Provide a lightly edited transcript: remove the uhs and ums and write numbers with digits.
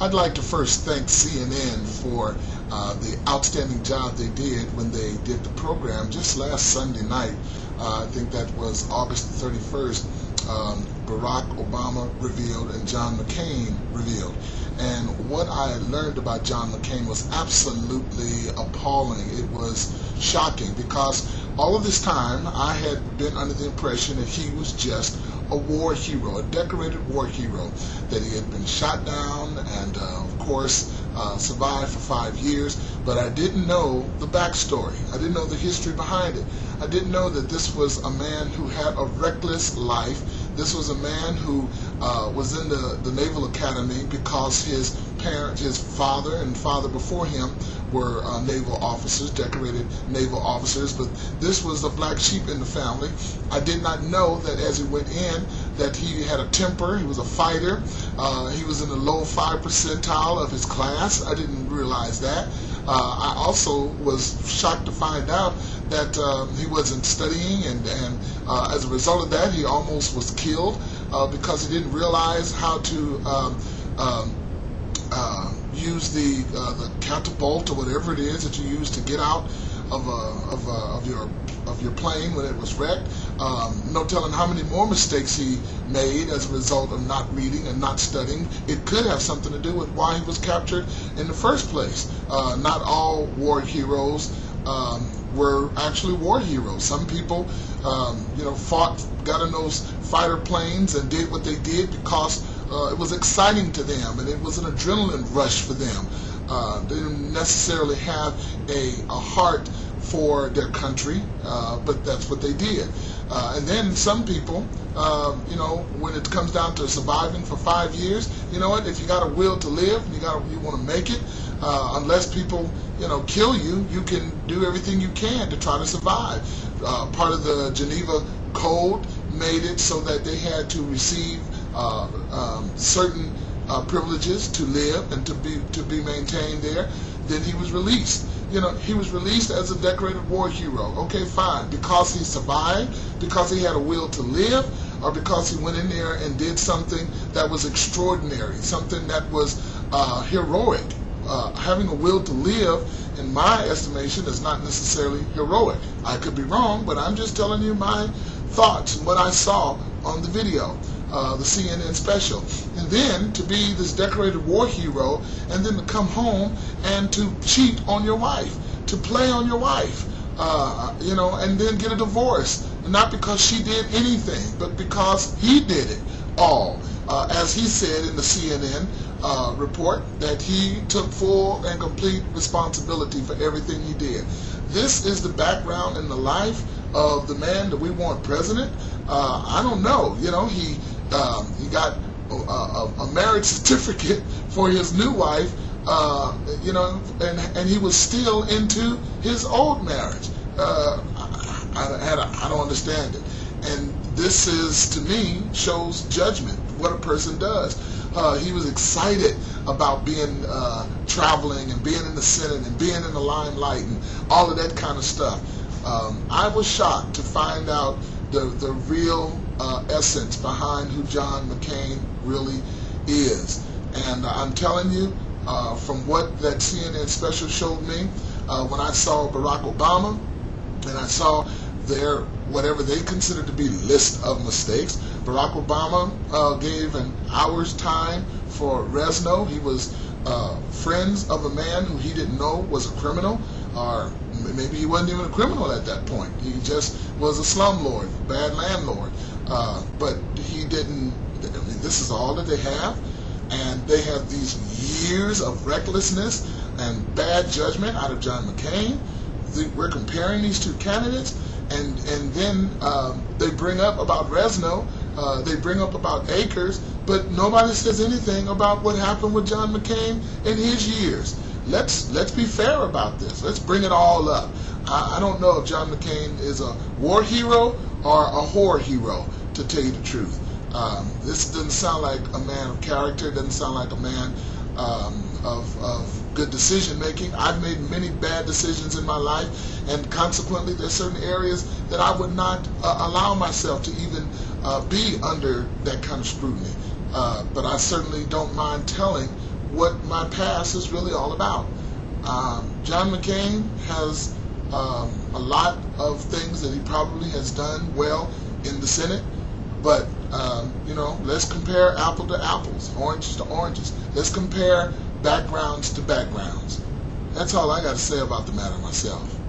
I'd like to first thank CNN for the outstanding job they did when they did the program just last Sunday night. I think that was August 31st. Barack Obama revealed and John McCain revealed. And what I learned about John McCain was absolutely appalling. It was shocking because all of this time I had been under the impression that he was just a war hero, a decorated war hero, that he had been shot down and of course survived for 5 years, but I didn't know the backstory. I didn't know the history behind it. I didn't know that this was a man who had a reckless life. This was a man who was in the Naval Academy because his parents, his father and father before him were naval officers, decorated naval officers, but this was the black sheep in the family. I did not know that as he went in that he had a temper, he was a fighter, he was in the low 5 percentile of his class. I didn't realize that. I also was shocked to find out that he wasn't studying, and as a result of that he almost was killed because he didn't realize how to use the catapult or whatever it is that you use to get out of your plane when it was wrecked. No telling how many more mistakes he made as a result of not reading and not studying. It could have something to do with why he was captured in the first place. Not all war heroes were actually war heroes. Some people, fought, got in those fighter planes and did what they did because it was exciting to them and it was an adrenaline rush for them. They didn't necessarily have a heart for their country, but that's what they did. And then some people, when it comes down to surviving for 5 years, you know what? If you got a will to live, you want to make it. Unless people, kill you, you can do everything you can to try to survive. Part of the Geneva Code made it so that they had to receive certain privileges to live and to be maintained there. Then he was released. He was released as a decorated war hero. Okay, fine. Because he survived, because he had a will to live, or because he went in there and did something that was extraordinary, something that was heroic. Having a will to live, in my estimation, is not necessarily heroic. I could be wrong, but I'm just telling you my thoughts and what I saw on the video, the CNN special. And then to be this decorated war hero, and then to come home and to cheat on your wife, to play on your wife, and then get a divorce, not because she did anything, but because he did it all. As he said in the CNN report, that he took full and complete responsibility for everything he did. This is the background in the life of the man that we want president. I don't know. He got a marriage certificate for his new wife, and he was still into his old marriage. I don't understand it. And this is, to me, shows judgment, what a person does. He was excited about being traveling and being in the Senate and being in the limelight and all of that kind of stuff. I was shocked to find out the real essence behind who John McCain really is. And I'm telling you, from what that CNN special showed me, when I saw Barack Obama and I saw their whatever they consider to be list of mistakes, Barack Obama gave an hour's time for Resno. He was friends of a man who he didn't know was a criminal, or maybe he wasn't even a criminal at that point. He just was a slumlord, bad landlord. But he didn't, this is all that they have. And they have these years of recklessness and bad judgment out of John McCain. We're comparing these two candidates, and then they bring up about Resno, they bring up about Acres, but nobody says anything about what happened with John McCain in his years. Let's be fair about this. Let's bring it all up. I don't know if John McCain is a war hero or a whore hero, to tell you the truth. This doesn't sound like a man of character. It doesn't sound like a man of good decision making. I've made many bad decisions in my life, and consequently there's certain areas that I would not allow myself to even be under that kind of scrutiny. But I certainly don't mind telling what my past is really all about. John McCain has a lot of things that he probably has done well in the Senate, but let's compare apple to apples, oranges to oranges. Let's compare backgrounds to backgrounds. That's all I got to say about the matter myself.